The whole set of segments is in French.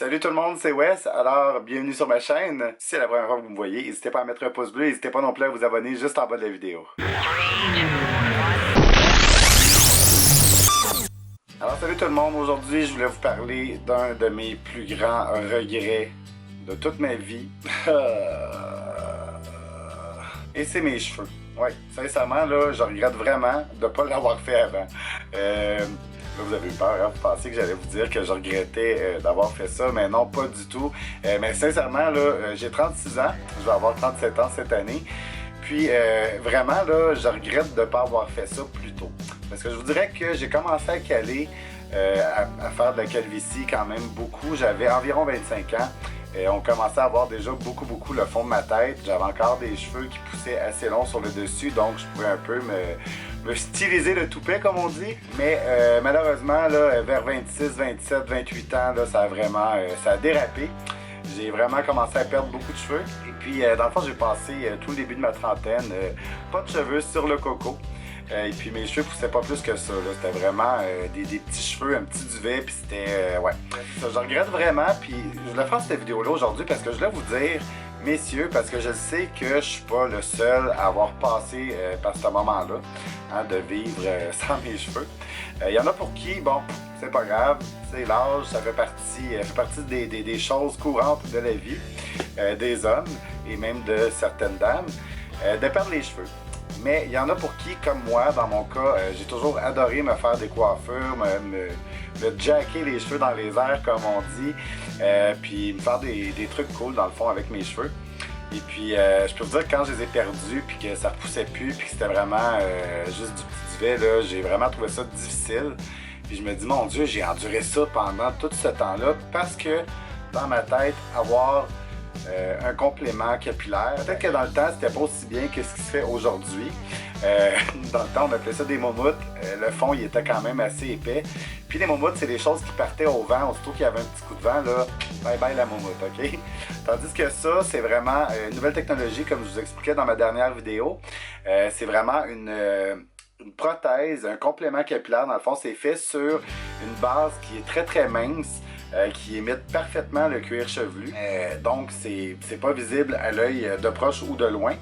Salut tout le monde, c'est Wes. Alors, bienvenue sur ma chaîne. Si c'est la première fois que vous me voyez, n'hésitez pas à mettre un pouce bleu, n'hésitez pas non plus à vous abonner juste en bas de la vidéo. Alors, salut tout le monde. Aujourd'hui, je voulais vous parler d'un de mes plus grands regrets de toute ma vie. Et c'est mes cheveux. Ouais, sincèrement, là, je regrette vraiment de ne pas l'avoir fait avant. Là, vous avez eu peur, hein? Vous pensez que j'allais vous dire que je regrettais d'avoir fait ça, mais non, pas du tout. Mais sincèrement, là, j'ai 36 ans, je vais avoir 37 ans cette année. Puis vraiment, là, je regrette de ne pas avoir fait ça plus tôt. Parce que je vous dirais que j'ai commencé à caler, à faire de la calvitie quand même beaucoup. J'avais environ 25 ans. Et on commençait à avoir déjà beaucoup le fond de ma tête. J'avais encore des cheveux qui poussaient assez longs sur le dessus, donc je pouvais un peu me styliser le toupet, comme on dit. Mais malheureusement, là, vers 26, 27, 28 ans, là, ça a vraiment ça a dérapé. J'ai vraiment commencé à perdre beaucoup de cheveux. Et puis, dans le fond, j'ai passé tout le début de ma trentaine, pas de cheveux sur le coco. Et puis mes cheveux poussaient pas plus que ça. C'était vraiment des petits cheveux, un petit duvet, puis c'était... ouais. Ça, je regrette vraiment, puis je voulais faire cette vidéo-là aujourd'hui parce que je voulais vous dire, messieurs, parce que je sais que je suis pas le seul à avoir passé par ce moment-là, hein, de vivre sans mes cheveux. Il y en a pour qui, bon, c'est pas grave, c'est l'âge, ça fait partie des choses courantes de la vie des hommes et même de certaines dames, de perdre les cheveux. Mais il y en a pour qui, comme moi, dans mon cas, j'ai toujours adoré me faire des coiffures, me jacker les cheveux dans les airs, comme on dit, puis me faire des trucs cool, dans le fond, avec mes cheveux. Et puis, je peux vous dire que quand je les ai perdus, puis que ça repoussait plus, puis que c'était vraiment juste du petit duvet, là, j'ai vraiment trouvé ça difficile. Puis je me dis, mon Dieu, j'ai enduré ça pendant tout ce temps-là, parce que, dans ma tête, avoir... un complément capillaire. Peut-être que dans le temps, c'était pas aussi bien que ce qui se fait aujourd'hui. Dans le temps, on appelait ça des moumoutes. Le fond, il était quand même assez épais. Puis les moumoutes, c'est des choses qui partaient au vent. Aussitôt qu'il y avait un petit coup de vent, là, bye bye la moumoute, OK? Tandis que ça, c'est vraiment une nouvelle technologie, comme je vous expliquais dans ma dernière vidéo. C'est vraiment une prothèse, un complément capillaire. Dans le fond, c'est fait sur une base qui est très mince, qui imite parfaitement le cuir chevelu. Donc, c'est pas visible à l'œil de proche ou de loin.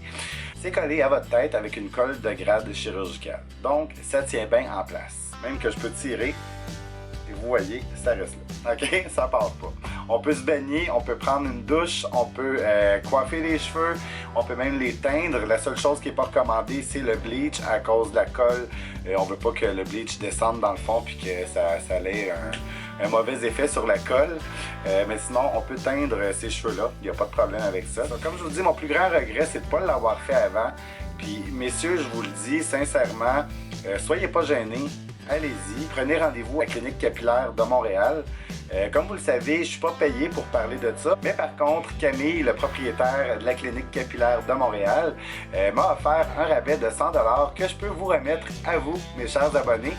C'est collé à votre tête avec une colle de grade chirurgicale. Donc, ça tient bien en place. Même que je peux tirer, et vous voyez, ça reste là. OK? Ça part pas. On peut se baigner, on peut prendre une douche, on peut coiffer les cheveux, on peut même les teindre. La seule chose qui n'est pas recommandée, c'est le bleach à cause de la colle. On veut pas que le bleach descende dans le fond puis que ça ait un mauvais effet sur la colle. Mais sinon, on peut teindre ces cheveux-là. Il n'y a pas de problème avec ça. Donc, comme je vous dis, mon plus grand regret, c'est de ne pas l'avoir fait avant. Puis, messieurs, je vous le dis sincèrement, soyez pas gênés. Allez-y, prenez rendez-vous à la Clinique Capillaire de Montréal. Comme vous le savez, je ne suis pas payé pour parler de ça. Mais par contre, Camille, le propriétaire de la Clinique Capillaire de Montréal, m'a offert un rabais de 100 $ que je peux vous remettre à vous, mes chers abonnés.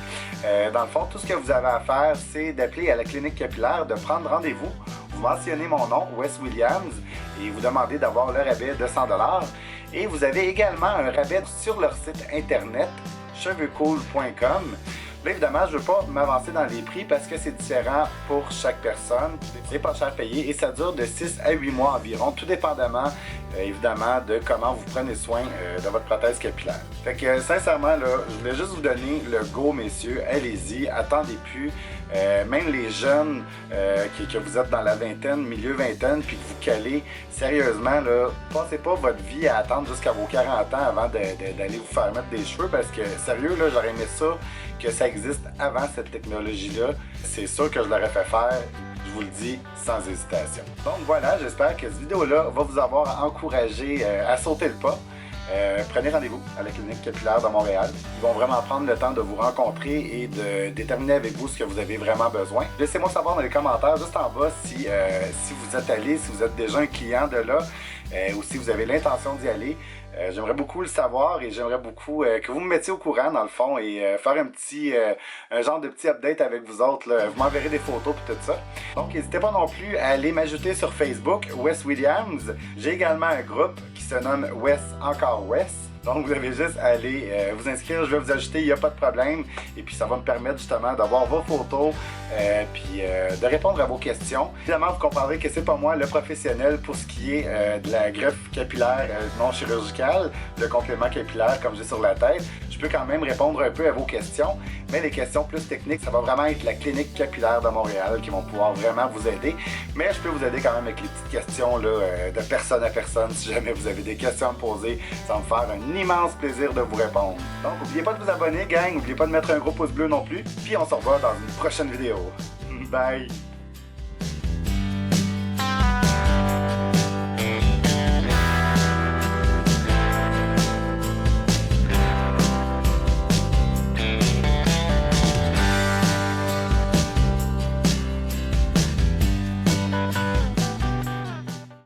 Dans le fond, tout ce que vous avez à faire, c'est d'appeler à la Clinique Capillaire, de prendre rendez-vous. Vous mentionnez mon nom, Wes Williams, et vous demandez d'avoir le rabais de 100 $. Et vous avez également un rabais sur leur site internet, cheveuxcool.com. Là, évidemment, je ne veux pas m'avancer dans les prix parce que c'est différent pour chaque personne. C'est pas cher payé et ça dure de 6 à 8 mois environ, tout dépendamment, évidemment, de comment vous prenez soin de votre prothèse capillaire. Fait que, sincèrement, là, je voulais juste vous donner le go, messieurs. Allez-y, attendez plus. Même les jeunes que vous êtes dans la vingtaine, milieu vingtaine, puis que vous calez, sérieusement, là, passez pas votre vie à attendre jusqu'à vos 40 ans avant d'aller vous faire mettre des cheveux parce que, sérieux, là, j'aurais aimé ça, que ça existe avant cette technologie-là. C'est sûr que je l'aurais fait faire, je vous le dis, sans hésitation. Donc voilà, j'espère que cette vidéo-là va vous avoir encouragé à sauter le pas. Prenez rendez-vous à la Clinique Capillaire de Montréal. Ils vont vraiment prendre le temps de vous rencontrer et de déterminer avec vous ce que vous avez vraiment besoin. Laissez-moi savoir dans les commentaires juste en bas si vous êtes allé, si vous êtes déjà un client de là ou si vous avez l'intention d'y aller. J'aimerais beaucoup le savoir et j'aimerais beaucoup que vous me mettiez au courant dans le fond et faire un genre de petit update avec vous autres. Là. Vous m'enverrez des photos et tout ça. Donc n'hésitez pas non plus à aller m'ajouter sur Facebook, Wes Williams. J'ai également un groupe qui se nomme Wes Encore Wes. Donc, vous avez juste à aller vous inscrire. Je vais vous ajouter, il n'y a pas de problème. Et puis, ça va me permettre justement d'avoir vos photos puis de répondre à vos questions. Évidemment, vous comprendrez que c'est pas moi le professionnel pour ce qui est de la greffe capillaire non chirurgicale, le complément capillaire comme j'ai sur la tête. Je peux quand même répondre un peu à vos questions, mais les questions plus techniques, ça va vraiment être la clinique capillaire de Montréal qui vont pouvoir vraiment vous aider. Mais je peux vous aider quand même avec les petites questions là, de personne à personne. Si jamais vous avez des questions à me poser, ça va me faire un immense plaisir de vous répondre. Donc, n'oubliez pas de vous abonner, gang. N'oubliez pas de mettre un gros pouce bleu non plus. Puis on se revoit dans une prochaine vidéo. Bye!